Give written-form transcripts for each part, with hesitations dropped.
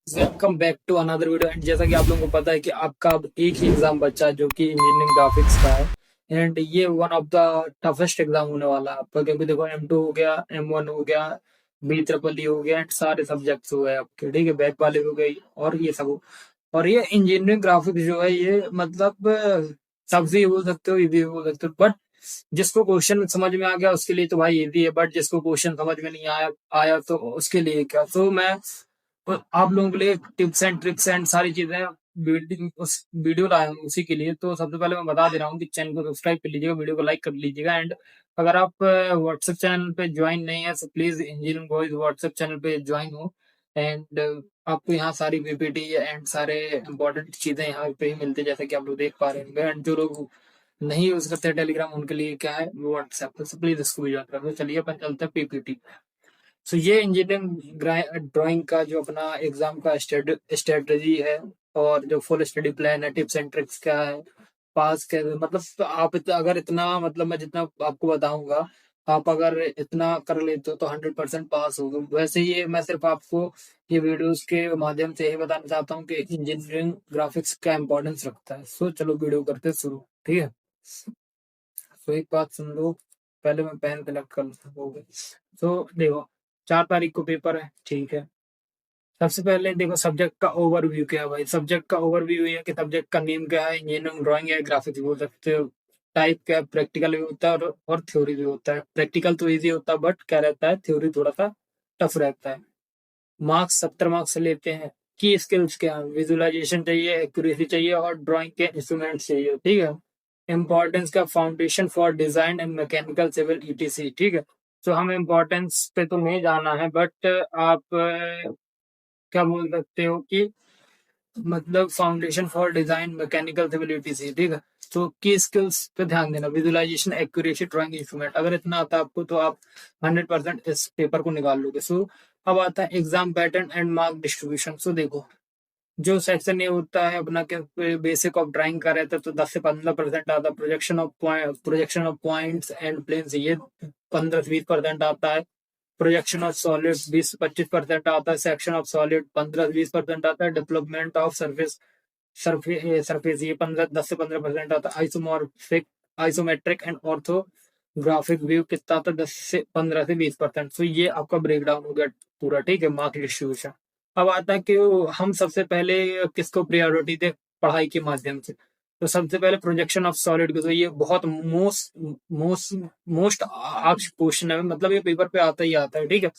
Welcome back to another video. And जैसा कि आप लोगों को पता है कि आपका अब एक ही एग्जाम बचा है जो कि इंजीनियरिंग ग्राफिक्स का है। एंड ये one of the toughest exam होने वाला है आपका, क्योंकि देखो M2 हो गया, M1 हो गया, B ट्रिपल हो गया, एंड सारे सब्जेक्ट्स हो गए आपके, ठीक है, बैक वाले हो गई और ये सब और ये इंजीनियरिंग ग्राफिक्स जो है ये मतलब सब्जी बोल सकते हो, इजी बोल सकते हो, बट जिसको क्वेश्चन समझ में आ गया उसके लिए तो भाई इजी है, बट जिसको क्वेश्चन समझ में नहीं आया आया तो उसके लिए क्या। तो मैं तो आप लोगों के लिए टिप्स एंड ट्रिक्स एंड सारी चीजें उस वीडियो लाया हूँ उसी के लिए। तो सबसे पहले मैं बता दे रहा हूँ कि चैनल को सब्सक्राइब कर लीजिएगा, वीडियो को लाइक कर लीजिएगा। एंड अगर आप व्हाट्सएप चैनल पे ज्वाइन नहीं है तो please engineering boys WhatsApp channel पे ज्वाइन हो। एंड आपको यहाँ सारी पीपीटी एंड सारे इंपॉर्टेंट चीजें यहाँ पे ही मिलती है, जैसे कि आप लोग देख पा रहे होंगे। एंड जो लोग नहीं यूज करते टेलीग्राम उनके लिए क्या है व्हाट्सएप, तो प्लीज इसको भी ज्वाइन कर दो। चलिए अपन चलते हैं पीपीटी। सो ये इंजीनियरिंग ड्राइंग का जो अपना एग्जाम का स्ट्रेटजी है और जो फुल स्टडी प्लान है, टिप्स एंड ट्रिक्स क्या है, पास कैसे, मतलब तो आप अगर इतना मतलब मैं जितना आपको बताऊंगा, आप अगर इतना कर लेते हो तो 100% पास होगे। वैसे ये मैं सिर्फ आपको ये वीडियोस के माध्यम से यही बताना चाहता हूँ कि इंजीनियरिंग ग्राफिक्स का इंपॉर्टेंस रखता है। सो चलो वीडियो करते हैं शुरू, ठीक है। तो एक बात सुन लो, पहले मैं पेन कलेक्ट कर हो गई। तो देखो 4 तारीख को पेपर है, ठीक है। सबसे पहले देखो सब्जेक्ट का ओवरव्यू क्या है भाई। सब्जेक्ट का ओवरव्यू ये है कि सब्जेक्ट का नेम क्या है, इंजीनियरिंग ड्राइंग है, ग्राफिक्स बोल सकते हो। टाइप क्या है, प्रैक्टिकल भी होता है और थ्योरी भी होता है। प्रैक्टिकल तो इजी होता है बट क्या रहता है, थ्योरी थोड़ा सा टफ रहता है। मार्क्स 70 मार्क्स से लेते हैं। की स्किल्स क्या है, विजुअलाइजेशन चाहिए, एक्यूरेसी चाहिए और ड्राइंग के इंस्ट्रूमेंट्स चाहिए, ठीक है। इम्पोर्टेंस का foundation for design and mechanical civil etc, ठीक है। तो हमें इम्पोर्टेंस पे तो नहीं जाना है, बट आप क्या बोल सकते हो कि मतलब foundation for design mechanical civil से, ठीक है। तो की स्किल्स पे ध्यान देना, विजुअलाइजेशन, एक्यूरेसी, ड्राइंग इंस्ट्रूमेंट, अगर इतना आता है आपको तो आप 100% इस पेपर को निकाल लोगे। सो अब आता है exam pattern and mark distribution. So देखो जो सेक्शन ये होता है अपना के बेसिक ऑफ ड्राइंग का रहता है तो 10 से 15% आता है। Projection of points and planes ये 15 से 20% आता है। प्रोजेक्शन ऑफ सॉलिड 20 से 25% आता है। सेक्शन ऑफ सॉलिड 15 से 20% आता है। डेवलपमेंट ऑफ सरफेस ये 10 से 15% आता है। आइसोमेट्रिक एंड ऑर्थोग्राफिक व्यू कितना आता है, 10 से 15 से 20%। तो ये आपका ब्रेक डाउन हो गया पूरा, ठीक है, मार्क डिस्ट्रीब्यूशन। अब आता है कि हम सबसे पहले किसको प्रायोरिटी दे पढ़ाई के माध्यम से। तो सबसे पहले प्रोजेक्शन ऑफ सॉलिड को, तो ये बहुत मोस्ट मोस्ट आस्क्ड क्वेश्चन है, मतलब ये पेपर पे आता ही आता है, ठीक है।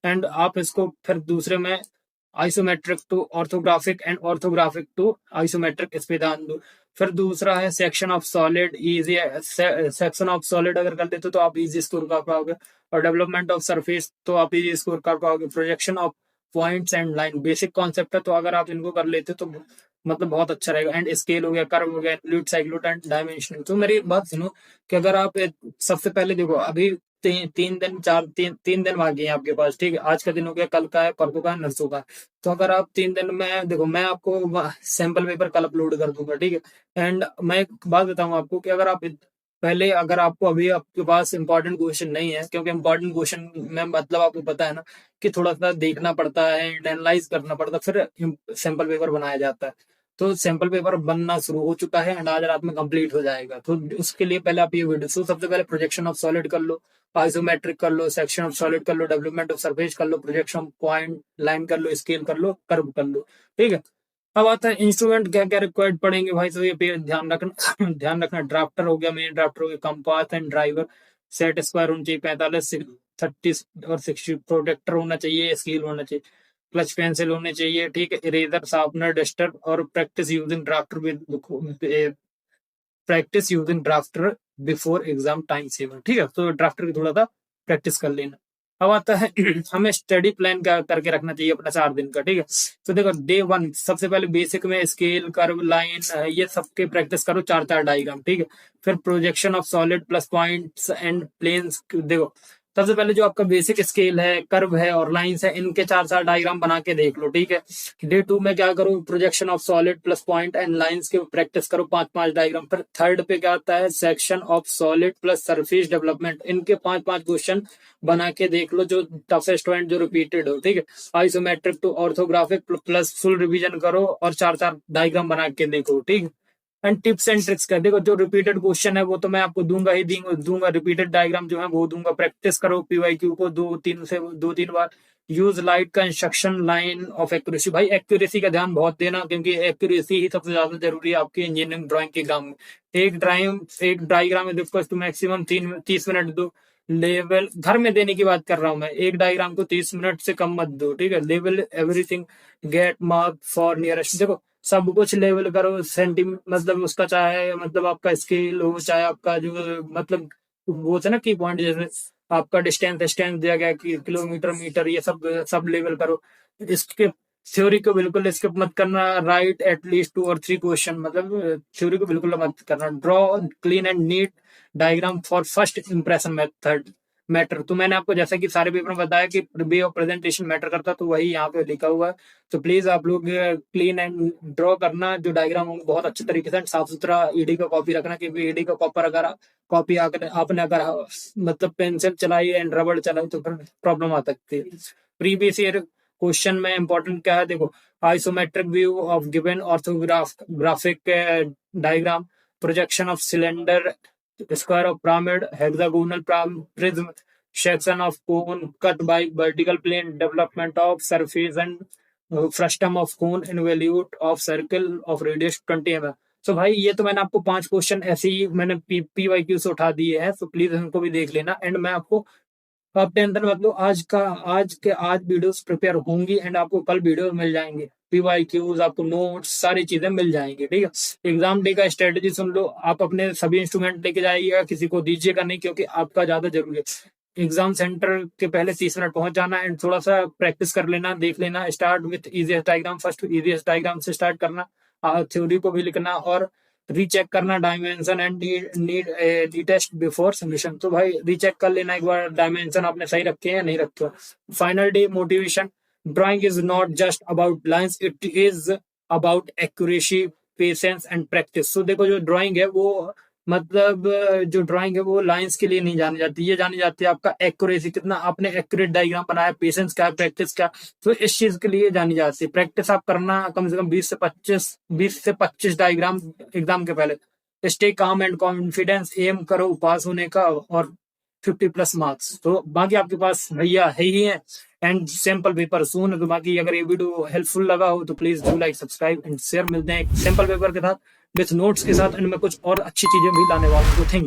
एंड आप इसको फिर दूसरे में isometric to orthographic and orthographic to isometric, इस पे ध्यान दो। फिर दूसरा है section of solid, easy section of solid अगर कर लेते तो आप इजी स्कोर कर पाओगे। और डेवलपमेंट ऑफ सरफेस तो आप इजी स्कोर कर पाओगे। Projection of points and line basic concept है, तो अगर आप इनको कर लेते तो मतलब बहुत अच्छा रहेगा। एंड स्केल हो गया, कर्व हो गया, इंक्लूड साइक्लोट एंड डायमेंशनिंग। तो मेरी बात सुनो कि अगर आप सबसे पहले देखो अभी 3 दिन बाकी है आपके पास, ठीक है। आज का दिन हो गया, कल का है, परसों का है, नरसों का है। तो अगर आप 3 दिन में देखो, मैं आपको सैंपल पेपर कल अपलोड कर दूंगा, ठीक है। एंड मैं एक बात बताऊं आपको कि अगर आप पहले अगर आपको अभी आपके पास इंपॉर्टेंट क्वेश्चन नहीं है, क्योंकि इंपॉर्टेंट क्वेश्चन में मतलब आपको पता है ना कि थोड़ा सा देखना पड़ता है, एनालाइज करना पड़ता है, फिर सैंपल पेपर बनाया जाता है। तो सैंपल पेपर बनना शुरू हो चुका है एंड आज रात में कंप्लीट हो जाएगा। तो उसके लिए पहले आप ये वीडियो, तो सबसे पहले प्रोजेक्शन ऑफ सॉलिड कर लो, आइसोमेट्रिक कर लो, सेक्शन ऑफ सॉलिड कर लो, डेवलपमेंट ऑफ सरफेस कर लो, प्रोजेक्शन ऑफ पॉइंट लाइन कर लो, स्केल कर लो, कर्व कर लो, ठीक है। अब आता है इंस्ट्रूमेंट क्या क्या रिक्वायर्ड पड़ेंगे भाई। तो ये पे ध्यान रखना ध्यान रखना, ड्राफ्टर हो गया, मेन ड्राफ्टर हो गया, compass and driver, set square होना चाहिए 45, 30 और 60, प्रोटेक्टर होना चाहिए, स्केल होना चाहिए, क्लच पेंसिल होने चाहिए, ठीक है, इरेजर, शार्पनर, डस्टर और practice using drafter before exam time saver, ठीक है। तो ड्राफ्टर की थोड़ा सा प्रैक्टिस कर लेना। अब आता है हमें स्टडी प्लान क्या करके रखना चाहिए अपना 4 दिन का, ठीक है। तो देखो डे 1 सबसे पहले बेसिक में स्केल, कर्व, लाइन ये सबके प्रैक्टिस करो, 4 4 डायग्राम, ठीक है। फिर projection of solid plus points and planes, देखो सबसे पहले जो आपका बेसिक स्केल है, कर्व है और लाइंस है, इनके 4 डायग्राम बना के देख लो, ठीक है। डे 2 में क्या करो, projection of solid plus point and lines के प्रैक्टिस करो 5 डायग्राम। फिर थर्ड पे क्या आता है, section of solid plus surface development, इनके 5 क्वेश्चन बना के देख लो जो टफेस्ट पॉइंट जो रिपीटेड हो, ठीक है। Isometric to orthographic plus full revision करो और 4 डायग्राम बना के देखो, ठीक है। एंड टिप्स एंड ट्रिक्स का देखो, जो रिपीटेड क्वेश्चन है वो तो मैं आपको दूंगा ही दूंगा, रिपीटेड डायग्राम जो है वो दूंगा। प्रैक्टिस करो पीवाईक्यू को 2-3 बार। Use light construction line of accuracy, भाई एक्यूरेसी का ध्यान बहुत देना, क्योंकि एक्यूरेसी ही सबसे ज्यादा जरूरी है आपकी इंजीनियरिंग ड्राइंग के एग्जाम में। एक डायग्राम में देखो तो मैक्सिमम 30 मिनट दो। लेवल घर में देने की बात कर रहा हूं मैं, एक डायग्राम को 30 मिनट से कम मत दो, ठीक है। Level everything, get mark for nearest, देखो सब कुछ लेवल करो, मतलब उसका चाहे मतलब आपका स्केल हो, चाहे आपका जो मतलब वो है ना की पॉइंट, जैसे आपका डिस्टेंस दिया गया कि किलोमीटर मीटर, ये सब लेवल करो। इसके थ्योरी को बिल्कुल स्किप मत करना, राइट एटलीस्ट 2 और 3 क्वेश्चन, मतलब थ्योरी को बिल्कुल मत करना। Draw clean and NEET diagram for first impression method matter, तो मैंने आपको जैसा कि सारे पेपर में बताया कि वे ऑफ प्रेजेंटेशन मैटर करता, तो वही यहाँ पे लिखा हुआ है। तो प्लीज आप लोग क्लीन एंड ड्रॉ करना, जो डायग्राम होंगे बहुत अच्छे तरीके से साफ सुथरा ईडी का कॉपी रखना, क्योंकि ईडी का कॉपर अगर कॉपी आपने अगर मतलब पेंसिल चलाई एंड रबड़ चलाई तो फिर प्रॉब्लम आ सकती है। प्रीवियस ईयर क्वेश्चन में इंपॉर्टेंट क्या है, देखो isometric view of given orthographic diagram, projection of cylinder, square of pyramid, hexagonal prism, section of cone cut by vertical plane, development of surface and frustum of cone, involute of circle of radius 20 mm। तो भाई ये तो मैंने आपको 5 question ऐसे ही मैंने PYQ से उठा दिए हैं, तो प्लीज इनको भी देख लेना। एंड मैं आपको, आप टेंशन मत लो, आज वीडियोस प्रिपेयर होंगी एंड आपको कल वीडियो मिल जाएंगे, पीवाईक्यूज आपको नोट्स सारी चीजें मिल जाएंगी, ठीक है। एग्जाम डे का स्ट्रेटेजी सुन लो, आप अपने सभी इंस्ट्रूमेंट लेके जाइएगा, किसी को दीजिएगा नहीं, क्योंकि आपका ज्यादा जरूरी है। एग्जाम सेंटर के पहले 30 मिनट पहुंच जाना एंड थोड़ा सा प्रैक्टिस कर लेना, देख लेना। Start with easiest diagram, first easiest diagram से स्टार्ट करना, थ्योरी को भी लिखना और रीचेक करना dimension and need test before submission. तो भाई रीचेक कर लेना एक बार, डायमेंशन आपने सही रखे हैं नहीं रखे। Final day motivation, drawing is not just about lines, it is about accuracy, patience and practice. तो देखो जो ड्राइंग है वो मतलब जो ड्राइंग है वो लाइंस के लिए नहीं जानी जाती, ये जानी जाती है आपका एक्यूरेसी, कितना आपने एक्यूरेट डायग्राम बनाया, पेशेंस क्या है, प्रैक्टिस क्या, तो इस चीज के लिए जानी जाती है। प्रैक्टिस आप करना कम से कम 20 से 25 डायग्राम एग्जाम के पहले। Stay calm and confidence, M करो पास होने का और 50+ मार्क्स। तो बाकी आपके पास भैया है ही है एंड सैंपल पेपर सून। तो बाकी अगर ये वीडियो हेल्पफुल लगा हो तो please do like, subscribe and share. मिलते हैं एक सैंपल पेपर के साथ, विथ नोट्स के साथ, एंड मैं कुछ और अच्छी चीजें भी लाने वाला हूँ। थैंक